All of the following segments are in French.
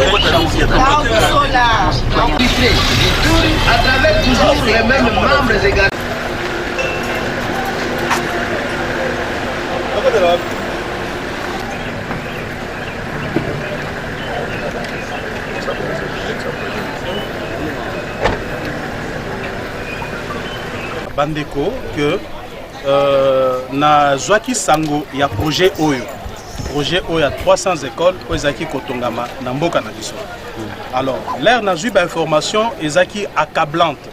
À travers toujours les mêmes membres également. Bandeko que na Zwaki Sango il y a projet Oyo. Projet Oyo à 300 écoles pour Ezaki Kotongama na mboka na biso. Alors, l'air n'a eu d'information Ezaki accablante.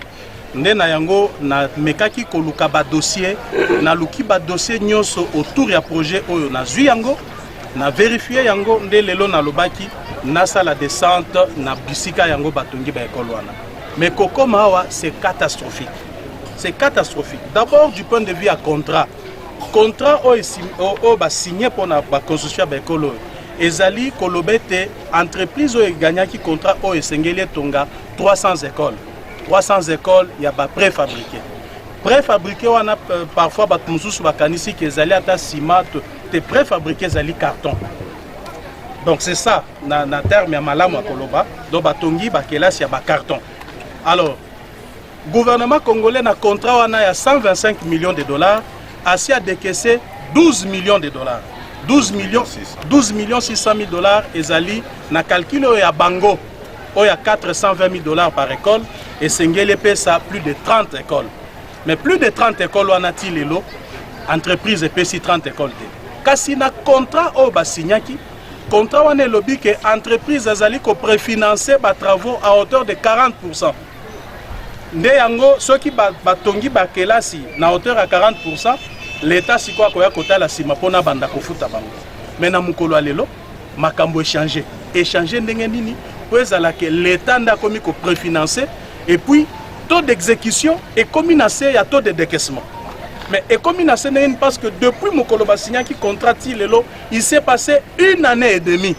Nde na yango na mekaki koluka ba dossier na luki ba dossier nyonso autour ya projet Oyo na zui yango na vérifier yango nde lelo na lobaki na sala descente na bisika yango batongi ba école wana. Mais kokoma awa c'est catastrophique. C'est catastrophique. D'abord du point de vue à contrat. Contrat o ba signé pour la construction de l'école. Ezali kolobete entreprise o gagnaki contrat o esengeli tonga 300 écoles. 300 écoles, il y a préfabriqué. Préfabriqué on a parfois ba mususu bakanisi que ezali ata ciment te préfabriqué ezali carton. Donc c'est ça na terme ya malamu ya koloba do batongi ba kelasi ya ba carton. Alors gouvernement congolais na contrat wana ya 125 millions de dollars assis à décaisser 12 millions de dollars. 12 millions 600 000 dollars ezali na calcul ya bango oya 420 000 dollars par école et sengele pesa plus de 30 écoles. Mais plus de 30 écoles wana ti lelo entreprise pesi 30 écoles te. Kasi na contrat o ba signaki contrat wana lobi que entreprise azali ko préfinancer ba travaux à hauteur de 40%. Nde yango soki batongi bakelasi na hauteur à 40%, l'État si quoi koya kota la sima pona banda kofuta bango. Mais na mukolo alelo makambo échanger ndenge nini pour ezala que l'État nda komi ko préfinancer et puis taux d'exécution est communacé ya taux de décaissement. Mais est communacé parce que depuis mukolo basigna qui contrat lelo il s'est passé 1 année et demie.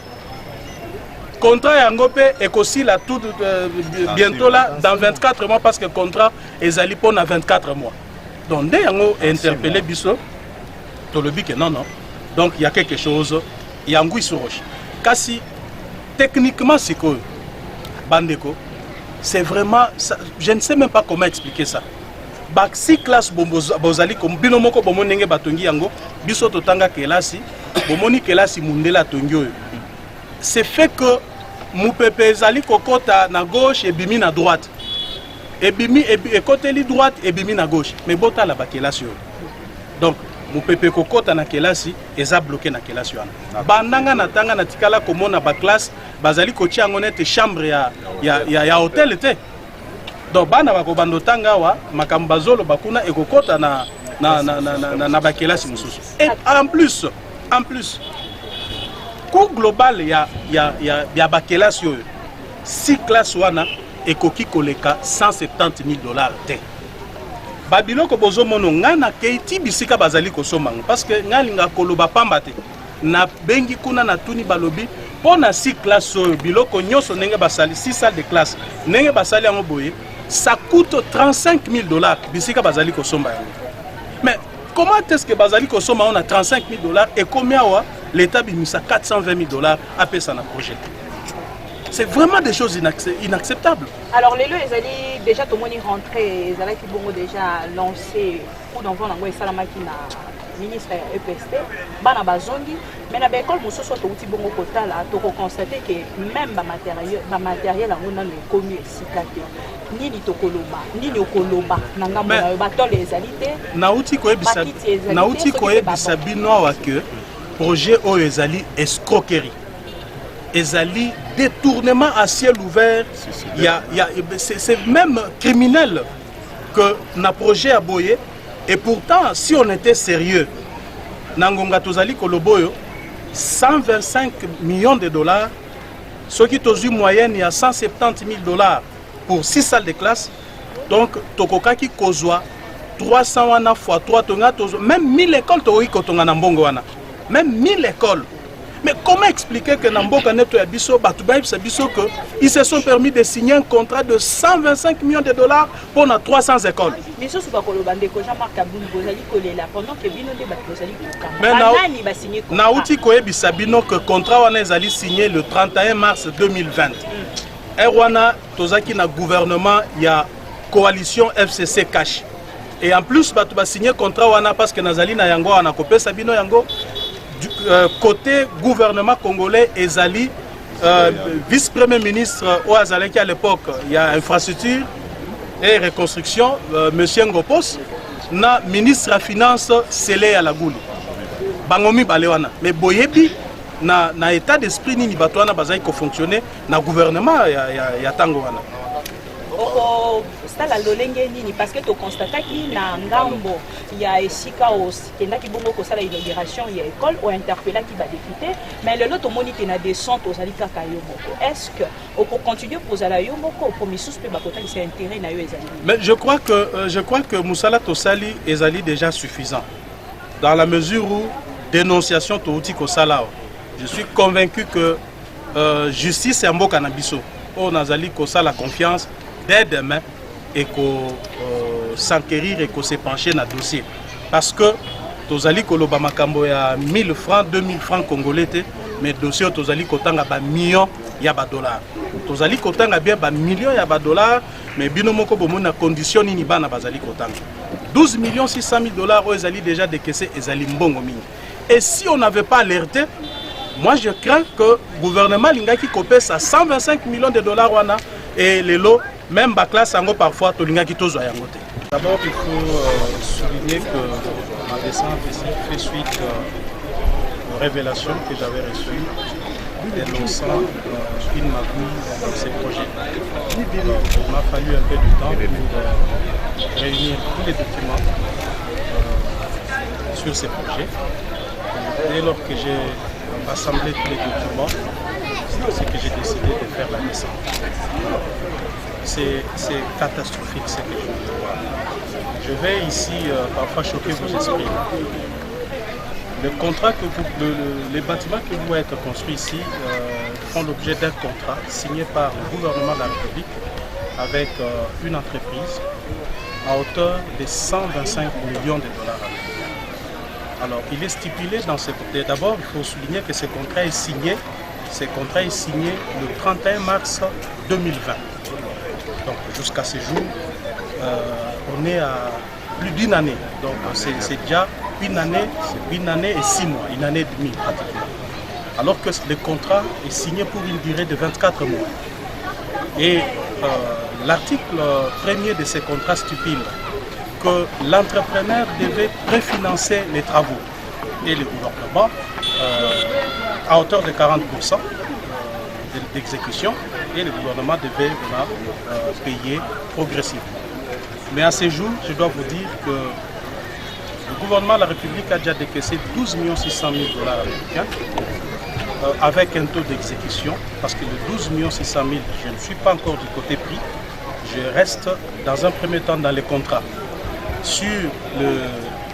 Contrat Yangope est aussi là tout bientôt là dans 24 mois parce que le contrat est allé pour 24 mois. Donc dès yango interpellé biso to le dit que non. Donc il y a quelque chose yangui sur roche. Kasi techniquement c'est quoi bandeko c'est vraiment ça, je ne sais même pas comment expliquer ça. Bak si classe bozali comme binomoko bomonenge batongi yango biso totanga kelasi bomoni kelasi mundela tongi. C'est fait que Moupepe Zali kokota na gauche et bimi na droite. Et bimi et côté li droite et bimi na gauche. Mais bota la bakelasi. Donc Moupepe kokota na kelasi eza bloqué na kelasi wana. Bandanga na tanga na tikala komona ba classe bazali kotia ngonete chambre ya hôtel était. Donc bana bako bandotanga wa makambazolo bakuna ekokota na bakelasi mususu. Et en plus coût global ya bakelasi oyo 6 classes wana ekoki koleka 170 000 dollars te. Babiloko bozomono ngana keiti bisika bazali kosomanga parce que ngalinga koloba pamba te na bengi kuna na tuni balobi pona 6 classes oyo biloko nyoso nenge basali 6 salles de classe nenge basali yango boye ça coûte 35 000 dollars bisika bazali kosomba yango. Mais comment est-ce que bazali kosomba on a 35 000 dollars et combien wa l'État bimisa 420 000 dollars à payer ça dans le projet. C'est vraiment des choses inacceptables. Alors les lois, ils allaient déjà tout le monde rentrer, ils allaient déjà lancé coup d'envoi dans le Salamaki na ministre EPST, bana bazongi, mais na l'école muso soit outil bongo kota là, to constater que même ba matériel en on a le commis sikate. Ni to koloba, ni okoloba nanga mona ba to les alités. Na outil koye bisabino wa que projet o ezali escroquerie. Ezali détournement à ciel ouvert. C'est même criminel que na projet a boyé. Et pourtant, si on était sérieux, Nangonga Tozali Koloboyo, 125 millions de dollars, ce qui est en moyenne, il y a 170 000 dollars pour 6 salles de classe. Donc, Tokoka qui kozwa 300 wana fois 3 tonga, même 1000 écoles, même 1000 écoles. Mais comment expliquer que Namboka Neto et Bisso, Batoubaïb, c'est Bisso, qu'ils se sont permis de signer un contrat de 125 millions de dollars pour 300 écoles? Mais ce n'est pas Jean-Marc Aboun, pendant que Bino mais Naouti Koyebi Sabino que le contrat est signé le 31 mars 2020. Et Rwanda, Tozaki na gouvernement, il y a coalition FCC cash. Et en plus, tu vas signer contrat wana parce que Nazali na yango ana kopé Sabino yango côté gouvernement congolais Ezali vice-premier ministre au Azaleki à l'époque, il y a infrastructure et reconstruction monsieur Ngopos na ministre la finance Sele à la Gouli. Bangomi balewana mais boyebi na état d'esprit nini batwana bazai ko fonctionner na gouvernement ya tango wana. La lolenge nini parce que tu constates qu'il na ngambo il y a esika aussi kendaki bongo ko sala inauguration ya école ou interpellé qui va député mais le lot moni na descente aux alika kayomoko est-ce que on peut continuer poser la yomoko pour missus pe bakota c'est intérêt na yo ezali. Mais je crois que Moussala Tosali ezali déjà suffisant dans la mesure où dénonciation touti ko sala. Je suis convaincu que justice est mboka na biso on azali ko sala confiance dès demain et qu'on s'enquérir et qu'on se pencher dans le dossier. Parce que Tozali Koloba Makambo ya 1000 francs, 2000 francs congolais, mais le dossier Tozali Kotanga ba millions ya ba dollars. Tozali Kotanga bien ba millions ya ba dollars, mais binomoko bomona condition ni bana bazali Kotanga. 12 millions 600 000 dollars aux Ezali déjà décaissé Ezali Mbongo Mini. Et si on n'avait pas alerté, moi je crains que le gouvernement Lingaki copie à 125 millions de dollars wana et les lots même la classe parfois D'abord il faut souligner que ma descente ici fait suite aux révélations que j'avais reçues dénonçant une magouille dans ces projets. Il m'a fallu un peu de temps pour réunir tous les documents sur ces projets. Dès lors que j'ai rassemblé tous les documents, c'est que j'ai décidé de faire la descente. C'est catastrophique ce que je vois. Je vais ici parfois choquer vos esprits. Le contrat les bâtiments qui vont être construits ici font l'objet d'un contrat signé par le gouvernement de la République avec une entreprise à hauteur de 125 millions de dollars. Alors il est stipulé dans ce contrat. D'abord, il faut souligner que ce contrat est signé le 31 mars 2020. Donc jusqu'à ce jour, on est à plus d'une année. Donc c'est déjà une année et 6 mois, une année et demie pratiquement. Alors que le contrat est signé pour une durée de 24 mois. Et l'article premier de ce contrat stipule que l'entrepreneur devait préfinancer les travaux et le gouvernement à hauteur de 40% d'exécution et le gouvernement devait payer progressivement. Mais à ce jour, je dois vous dire que le gouvernement de la République a déjà décaissé 12 600 000 dollars américains avec un taux d'exécution, parce que le 12 600 000, je ne suis pas encore du côté prix, je reste dans un premier temps dans les contrats. Sur le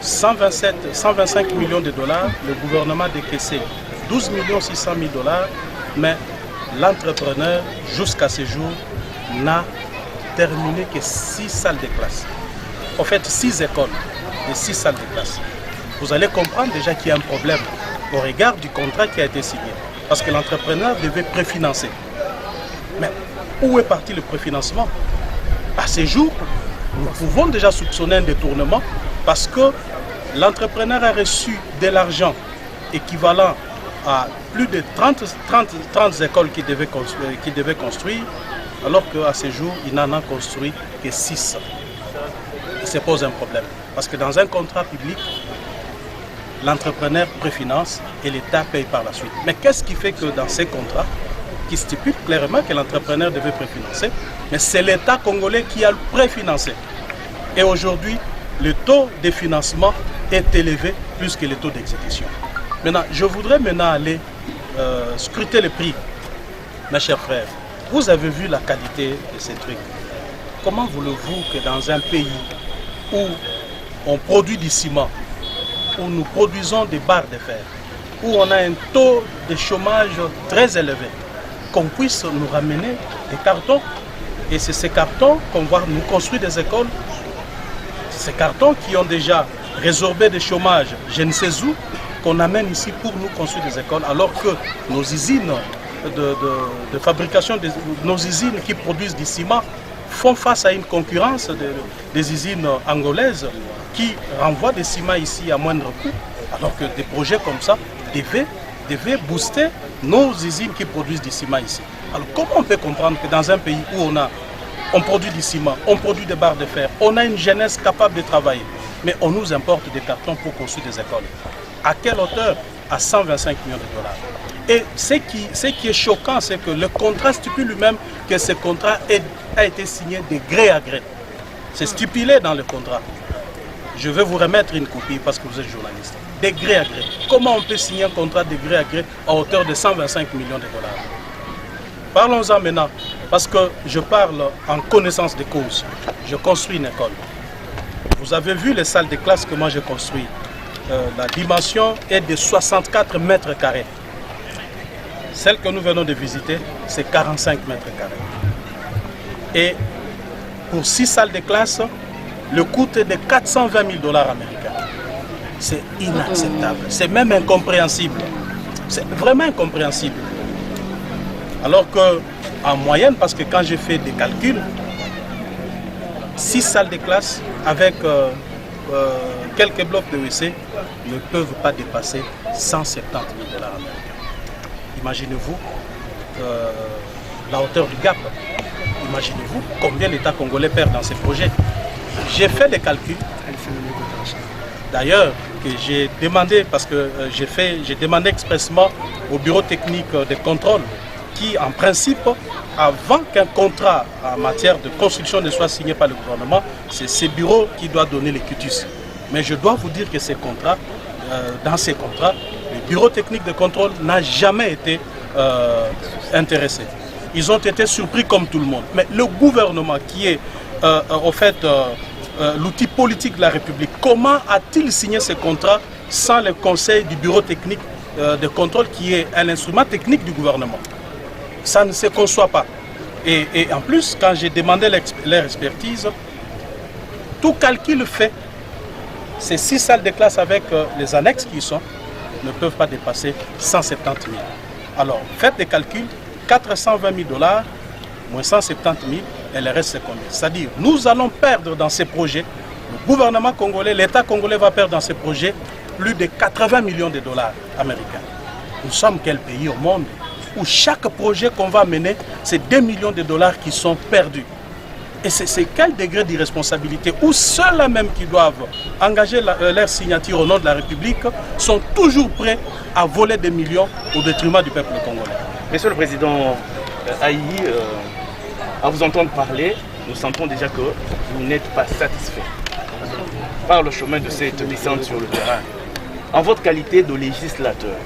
125 millions de dollars, le gouvernement a décaissé 12 600 000 dollars, mais l'entrepreneur, jusqu'à ce jour, n'a terminé que 6 salles de classe. En fait, 6 écoles et 6 salles de classe. Vous allez comprendre déjà qu'il y a un problème au regard du contrat qui a été signé. Parce que l'entrepreneur devait préfinancer. Mais où est parti le préfinancement? À ce jour, nous pouvons déjà soupçonner un détournement parce que l'entrepreneur a reçu de l'argent équivalent à plus de 30 écoles qu'il devait construire, alors qu'à ce jour, il n'en a construit que 6. Il se pose un problème. Parce que dans un contrat public, l'entrepreneur préfinance et l'État paye par la suite. Mais qu'est-ce qui fait que dans ces contrats, qui stipulent clairement que l'entrepreneur devait préfinancer, mais c'est l'État congolais qui a préfinancé. Et aujourd'hui, le taux de financement est élevé plus que le taux d'exécution. Maintenant, je voudrais aller scruter les prix, mes chers frères. Vous avez vu la qualité de ces trucs. Comment voulez-vous que dans un pays où on produit du ciment, où nous produisons des barres de fer, où on a un taux de chômage très élevé, qu'on puisse nous ramener des cartons. Et c'est ces cartons qu'on va nous construire des écoles. Ces cartons qui ont déjà résorbé des chômages, je ne sais où, qu'on amène ici pour nous construire des écoles, alors que nos usines de fabrication, nos usines qui produisent du ciment font face à une concurrence des usines angolaises qui renvoient des ciments ici à moindre coût, alors que des projets comme ça devaient booster nos usines qui produisent du ciment ici. Alors comment on peut comprendre que dans un pays où on produit du ciment, on produit des barres de fer, on a une jeunesse capable de travailler, mais on nous importe des cartons pour construire des écoles? À quelle hauteur? À 125 millions de dollars. Et ce qui est choquant, c'est que le contrat stipule lui-même que ce contrat a été signé de gré à gré. C'est stipulé dans le contrat. Je vais vous remettre une copie parce que vous êtes journaliste. De gré à gré. Comment on peut signer un contrat de gré à gré à hauteur de 125 millions de dollars? Parlons-en maintenant, parce que je parle en connaissance de cause. Je construis une école. Vous avez vu les salles de classe que moi j'ai construites. La dimension est de 64 mètres carrés. Celle que nous venons de visiter, c'est 45 mètres carrés. Et pour 6 salles de classe, le coût est de 420 000 dollars américains. C'est inacceptable, c'est même incompréhensible. C'est vraiment incompréhensible. Alors qu'en moyenne, parce que quand j'ai fait des calculs, 6 salles de classe avec quelques blocs de WC ne peuvent pas dépasser 170 000 dollars américains. Imaginez-vous la hauteur du gap. Imaginez-vous combien l'État congolais perd dans ces projets. J'ai fait des calculs. D'ailleurs, que j'ai demandé, parce que j'ai demandé expressément au bureau technique de contrôle, qui en principe, avant qu'un contrat en matière de construction ne soit signé par le gouvernement, c'est ce bureau qui doit donner les cutus. Mais je dois vous dire que ces contrats, dans ces contrats, le bureau technique de contrôle n'a jamais été intéressé. Ils ont été surpris comme tout le monde. Mais le gouvernement qui est au fait l'outil politique de la République, comment a-t-il signé ce contrat sans le conseil du bureau technique de contrôle qui est un instrument technique du gouvernement? Ça ne se conçoit pas. Et en plus, quand j'ai demandé leur expertise, tout calcul fait, ces 6 salles de classe avec les annexes qui y sont, ne peuvent pas dépasser 170 000. Alors, faites des calculs, 420 000 dollars, moins 170 000, et le reste c'est combien? C'est-à-dire, nous allons perdre dans ces projets, le gouvernement congolais, l'État congolais va perdre dans ces projets plus de 80 millions de dollars américains. Nous sommes quel pays au monde où chaque projet qu'on va mener, c'est 2 millions de dollars qui sont perdus? Et c'est quel degré d'irresponsabilité où ceux-là même qui doivent engager leur signature au nom de la République sont toujours prêts à voler des millions au détriment du peuple congolais. Monsieur le Président Aïe, à vous entendre parler, nous sentons déjà que vous n'êtes pas satisfait par le chemin de cette descente sur le terrain. En votre qualité de législateur,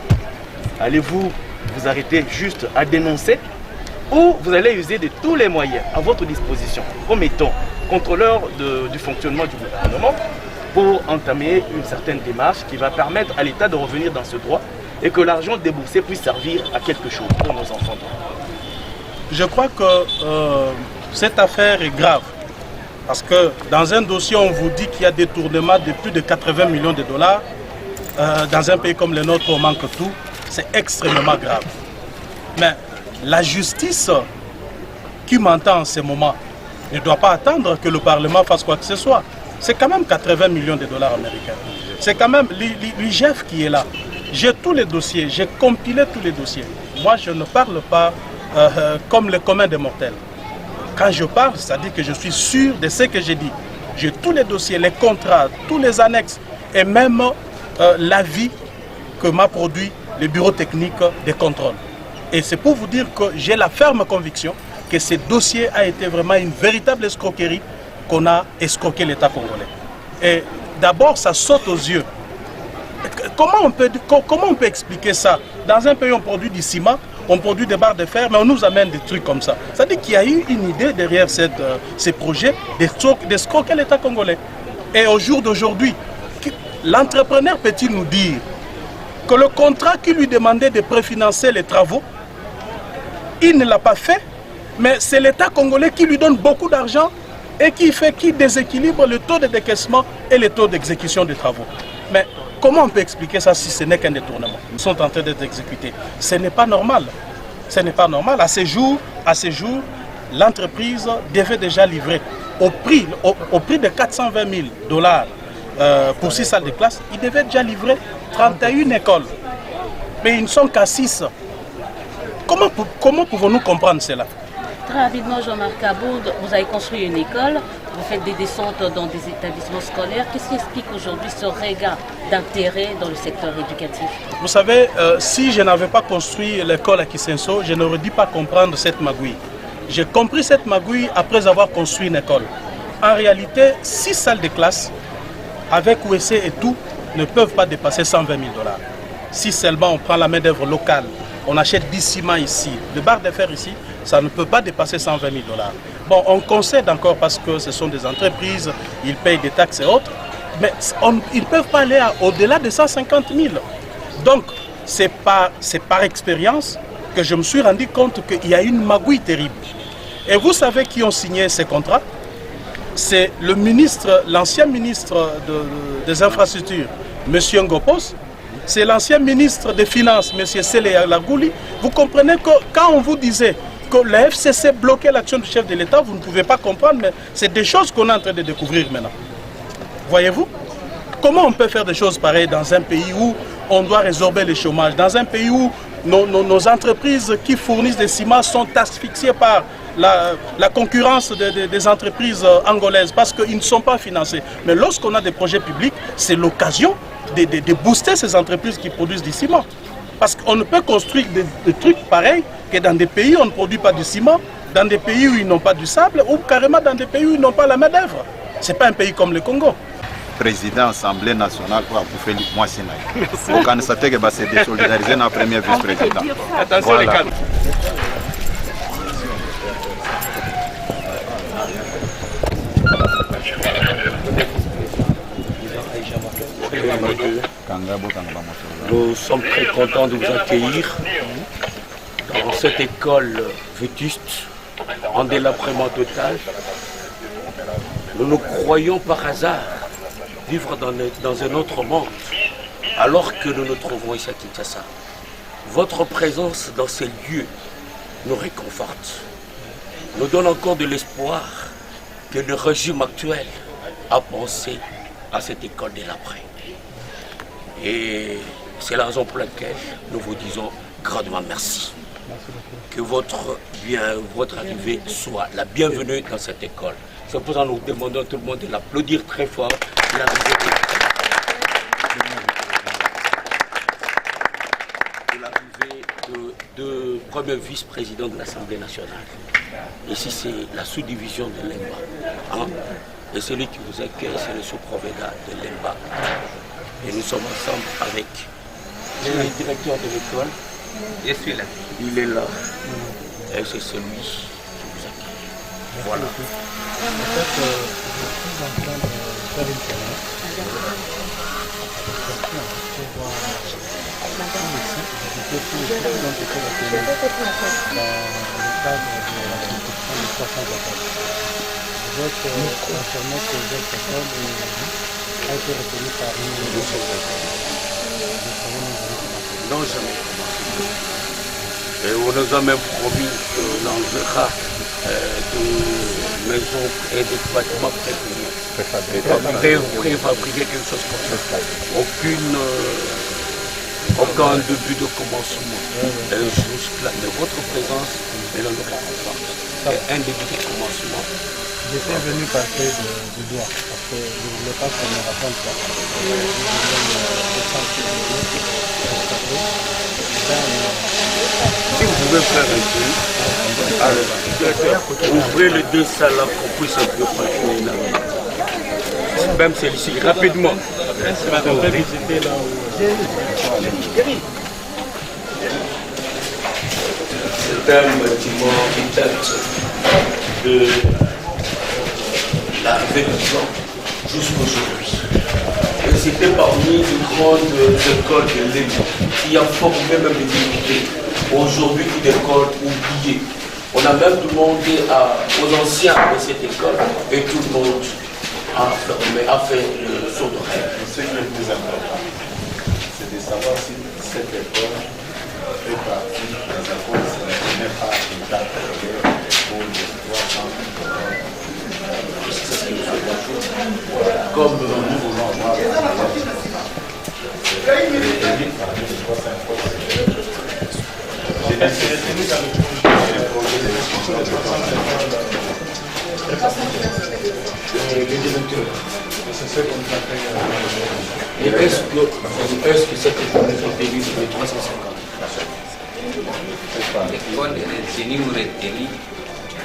allez-vous vous arrêter juste à dénoncer ou vous allez user de tous les moyens à votre disposition comme étant contrôleur du fonctionnement du gouvernement pour entamer une certaine démarche qui va permettre à l'État de revenir dans ce droit et que l'argent déboursé puisse servir à quelque chose pour nos enfants? Je crois que cette affaire est grave parce que dans un dossier, on vous dit qu'il y a des détournement de plus de 80 millions de dollars. Dans un pays comme le nôtre, on manque tout. C'est extrêmement grave. Mais la justice qui m'entend en ce moment ne doit pas attendre que le Parlement fasse quoi que ce soit. C'est quand même 80 millions de dollars américains. C'est quand même l'IGF qui est là. J'ai tous les dossiers, j'ai compilé tous les dossiers. Moi, je ne parle pas comme le commun des mortels. Quand je parle, c'est-à-dire que je suis sûr de ce que j'ai dit. J'ai tous les dossiers, les contrats, tous les annexes et même l'avis que m'a produit le bureau technique de contrôle. Et c'est pour vous dire que j'ai la ferme conviction que ce dossier a été vraiment une véritable escroquerie qu'on a escroqué l'État congolais. Et d'abord, ça saute aux yeux. Comment on peut expliquer ça? Dans un pays, on produit du ciment, on produit des barres de fer, mais on nous amène des trucs comme ça. C'est-à-dire qu'il y a eu une idée derrière ces projets d'escroquer l'État congolais. Et au jour d'aujourd'hui, l'entrepreneur peut-il nous dire que le contrat qui lui demandait de préfinancer les travaux, il ne l'a pas fait, mais c'est l'État congolais qui lui donne beaucoup d'argent et qui déséquilibre le taux de décaissement et le taux d'exécution des travaux. Mais comment on peut expliquer ça si ce n'est qu'un détournement? Ils sont en train d'être exécutés. Ce n'est pas normal. Ce n'est pas normal. À ce jour, l'entreprise devait déjà livrer au prix de 420 000 $ pour 6 salles de classe. Il devait déjà livrer 31 écoles. Mais ils ne sont qu'à 6. Comment pouvons-nous comprendre cela? Très rapidement, Jean-Marc Aboud, vous avez construit une école, vous faites des descentes dans des établissements scolaires. Qu'est-ce qui explique aujourd'hui ce regain d'intérêt dans le secteur éducatif? Vous savez, si je n'avais pas construit l'école à Kisenso, je n'aurais dû pas comprendre cette magouille. J'ai compris cette magouille après avoir construit une école. En réalité, 6 salles de classe, avec OEC et tout, ne peuvent pas dépasser 120 000 $. Si seulement on prend la main-d'œuvre locale, on achète 10 ciments ici, de barres de fer ici, ça ne peut pas dépasser 120 000 $. Bon, on concède encore parce que ce sont des entreprises, ils payent des taxes et autres, mais ils ne peuvent pas aller au-delà de 150 000. Donc, c'est par expérience que je me suis rendu compte qu'il y a une magouille terrible. Et vous savez qui ont signé ces contrats? C'est le ministre, l'ancien ministre des infrastructures, M. Ngopos. C'est l'ancien ministre des Finances, M. Sele Lagouli. Vous comprenez que quand on vous disait que la FCC bloquait l'action du chef de l'État, vous ne pouvez pas comprendre, mais c'est des choses qu'on est en train de découvrir maintenant. Voyez-vous? Comment on peut faire des choses pareilles dans un pays où on doit résorber le chômage, dans un pays où nos entreprises qui fournissent des ciments sont asphyxiées par la concurrence des entreprises angolaises parce qu'ils ne sont pas financés. Mais lorsqu'on a des projets publics, c'est l'occasion de booster ces entreprises qui produisent du ciment. Parce qu'on ne peut construire des trucs pareils que dans des pays où on ne produit pas du ciment, dans des pays où ils n'ont pas du sable, ou carrément dans des pays où ils n'ont pas la main-d'œuvre. Ce n'est pas un pays comme le Congo. Président Assemblée nationale pour Akoufeli Mwasinaï. Au Canada, c'est désolidariser notre premier vice-président. Attention les cadres. Nous sommes très contents de vous accueillir dans cette école vétuste, en délabrement total. Nous nous croyons par hasard vivre dans un autre monde, alors que nous nous trouvons ici à Kinshasa. Votre présence dans ces lieux nous réconforte, nous donne encore de l'espoir que le régime actuel a pensé à cette école délabrée. Et c'est la raison pour laquelle nous vous disons grandement merci. Que votre arrivée soit la bienvenue dans cette école. C'est pour ça que nous demandons à tout le monde de l'applaudir très fort. L'arrivée de premier vice-président de l'Assemblée nationale. Ici, c'est la sous-division de l'EMBA. Hein? Et celui qui vous accueille, c'est le sous-provéda de l'EMBA. Et nous sommes ensemble avec le directeur de l'école. Je suis là. Il est là. Et c'est celui qui vous accueille. Voilà. Non, jamais. Et on nous a même promis qu'on enverra de maisons et de bâtiments préfabriquer quelque chose comme ça. Aucun début de commencement. Mais votre présence, elle nous réconforte. C'est un début de commencement. J'étais venu passer du doigt parce que je ne voulais pas qu'on me raconte ça. Si vous pouvez faire un truc, ouvrez les deux salles là qu'on puisse un peu parler là. Même celle-ci, rapidement. C'est un bâtiment qui date de l'arrivée du plan jusqu'aujourd'hui. Et c'était parmi les grandes écoles de l'État qui a formé même des unités. Aujourd'hui, une école oubliée. On a même demandé aux anciens de cette école et tout le monde a fait le saut de rêve. Ce qui est le plus important, c'est de savoir si cette école fait partie des écoles, ce n'est pas une date pour les 300 comme nous voulons voir et est-ce que cette école est retenue sur les 350? L'école est retenue ou retenue.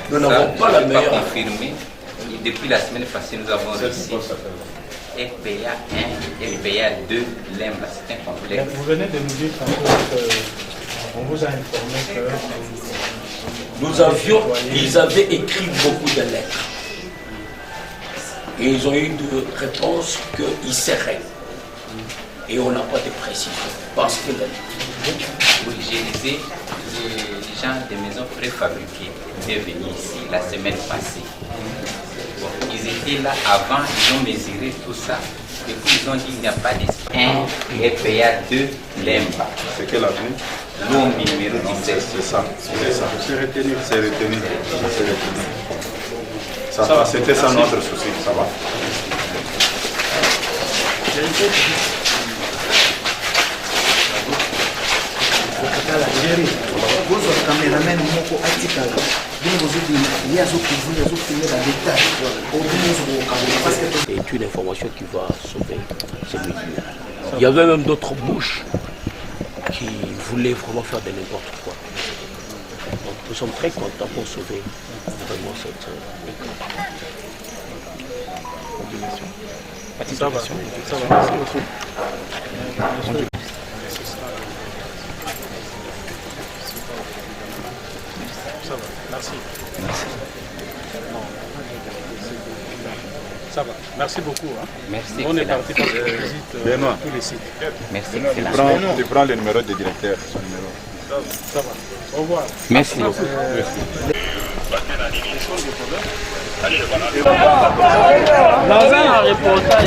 Nous n'avons pas la meilleure. Confirmé. Depuis la semaine passée, nous avons reçu FPA 1 et FPA 2 Lemba. C'est un complexe. Vous venez de nous dire qu'on vous a informé que ils avaient écrit beaucoup de lettres. Et ils ont eu de réponses qu'ils seraient. Et on n'a pas de précision. Parce que oui, j'ai lisé les gens des maisons préfabriquées étaient venus ici la semaine passée. Bon, ils étaient là avant, ils ont mesuré tout ça. Et puis ils ont dit qu'il n'y a pas d'espace. 1 et FPA 2 Lemba. C'est quelle avenue? L'eau numéro 17. C'est ça. C'est retenu. C'est retenu. Ça va, c'était ça notre souci. Ça va. c'est une information qui va sauver ces mesures. Il y avait même d'autres bouches qui voulaient vraiment faire de n'importe quoi. Donc nous sommes très contents pour sauver vraiment cette école. Ça va. Merci beaucoup. Ça va, merci. Ça va, merci beaucoup. Hein. Merci. On est parti pour la visite tous les sites. Merci. Tu prends le numéro du directeur. Son numéro. Ça va. Au revoir. Merci. Dans un reportage.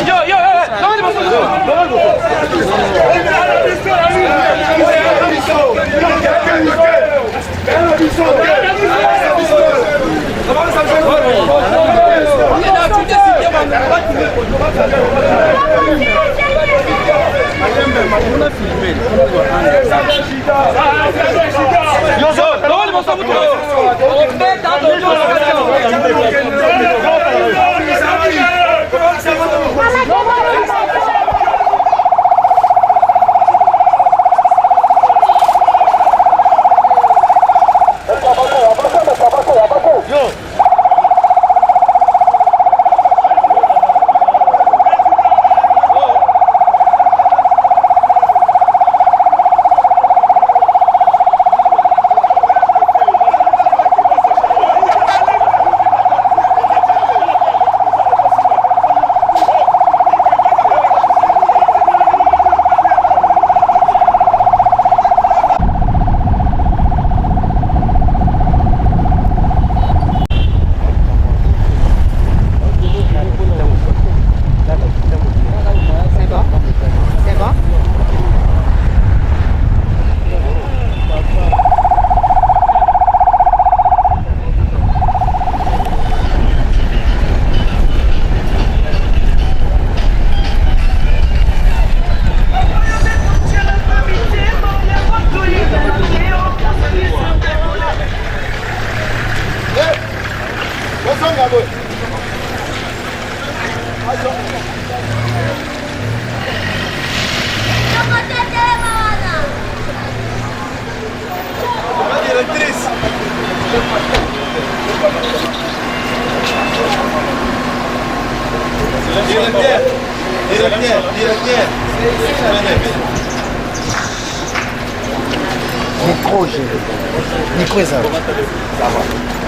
Micro, ça va.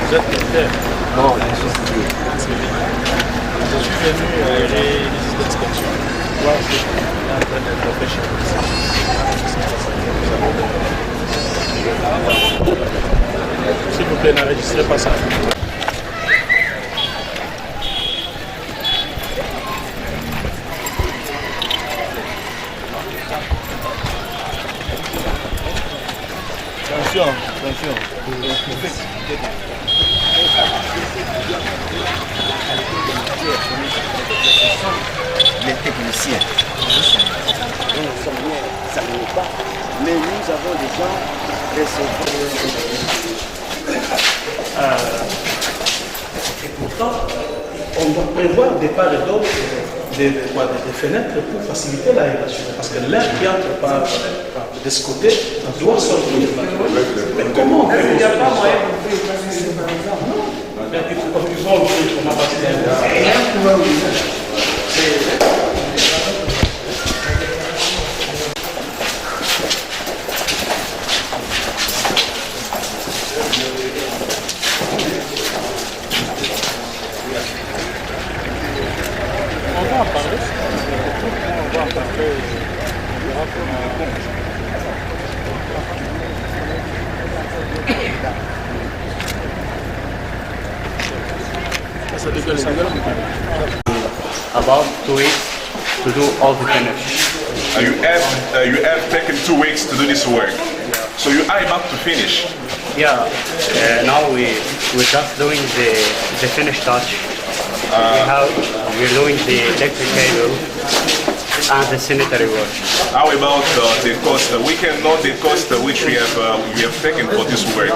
Vous êtes directeur? Non, je suis venu réaliser l'inspection. S'il vous plaît, n'enregistrez pas ça. Attention, attention. Les techniciens. Nous ne sommes bien, ça ne pas, mais nous avons déjà Et pourtant, on doit prévoir des parts et d'autres des fenêtres pour faciliter l'aération. Parce que l'air qui entre par de ce côté doit sortir. Mais comment on peut? Il n'y a pas moyen de faire ça. Non. Il faut ouvrir comment passer. About 2 weeks to do all the finish. You have taken 2 weeks to do this work. So you are about to finish. Yeah, now we're just doing the finish touch. We're doing the electric cable and the sanitary work. How about the cost? We can know the cost which we have taken for this work.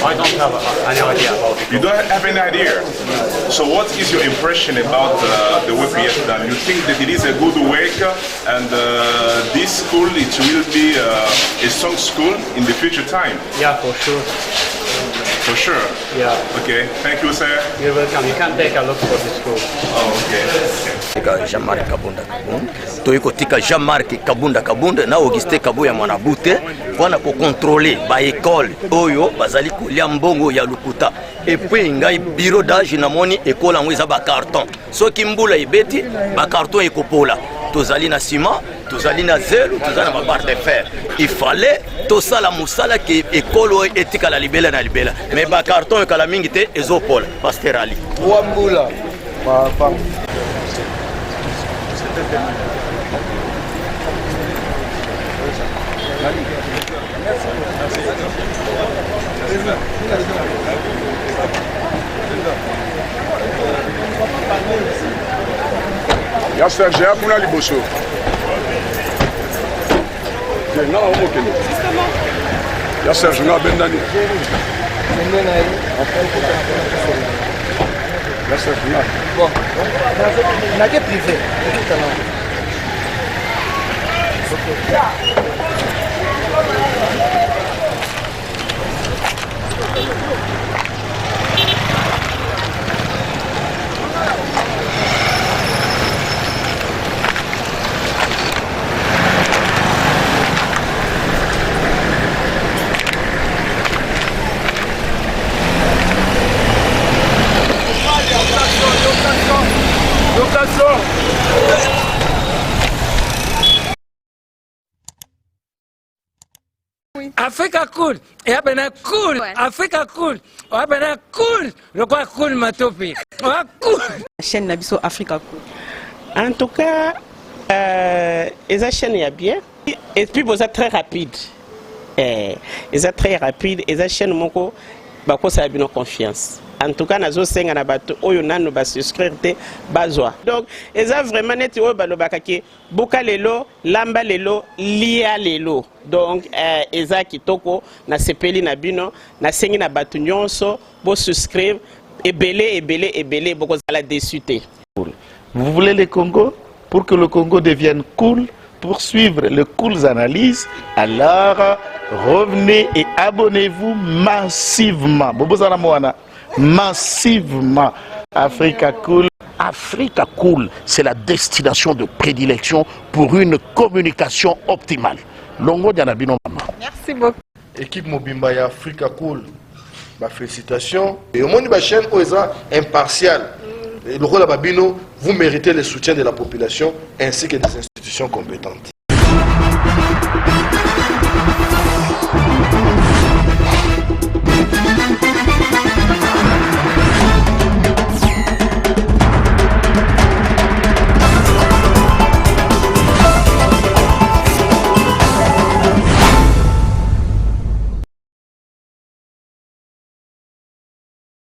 I don't have any idea about it. You don't have any idea? So what is your impression about the work we have done? You think that it is a good work and this school, it will be a strong school in the future time? Yeah, for sure. For sure? Yeah. Okay, thank you, sir. You're welcome. You can take a look for the school. Oh, okay. Jean-Marc Kabunda Kabunda. Toyiko tika Jean-Marc Kabunda Kabunda na Auguste Kabuya Mwanabute wana ko contrôler ba école oyo bazali kolia mbongo ya lukuta. Et puis ngai bureau d'âge na moni école en weza ba carton. Soki mbula ibeti ba carton ekopola. Tozali na ciment, tozali na zelo, tozali na barre de fer. Il fallait tout ça la musala qui école éthique la libela na libela. Mais ba carton kala mingi te ezopol pastorali. Wambula. Ya Serge kuna liboso. Non, OK. Ya Serge na bendani. Ya Serge na. Bon. Na que privé. Africa cool, et après cool, Africa cool, après cool, le quoi cool matopi, cool. Chaîne Nabiso Africa cool. En tout cas, les chaînes y a bien, et puis vous êtes très rapide, ils êtes très rapide, et les chaînes moko, bako ça a bien confiance. En tout cas, nazo senga na bato oyo nanu ba souscrire te bazwa. Donc, eza vraiment neti oyo balobaka ke boka lelo, lamba lelo, lia lelo. Donc, eza kitoko na sepeli na bino, na sengi na bato nyonso bo souscrire ebele boko zala déçu te. Vous voulez le Congo? Pour que le Congo devienne cool, pour suivre les cool analyses, alors revenez et abonnez-vous massivement. Bobozana Moana. Massivement. Africa Cool. Africa Cool, c'est la destination de prédilection pour une communication optimale. Longo Dianabino Mama. Merci beaucoup. Équipe Mobimba ya Africa Cool. Félicitations. Et au monde de la chaîne, on est impartial. le rôle à Babino, vous méritez le soutien de la population ainsi que des institutions compétentes.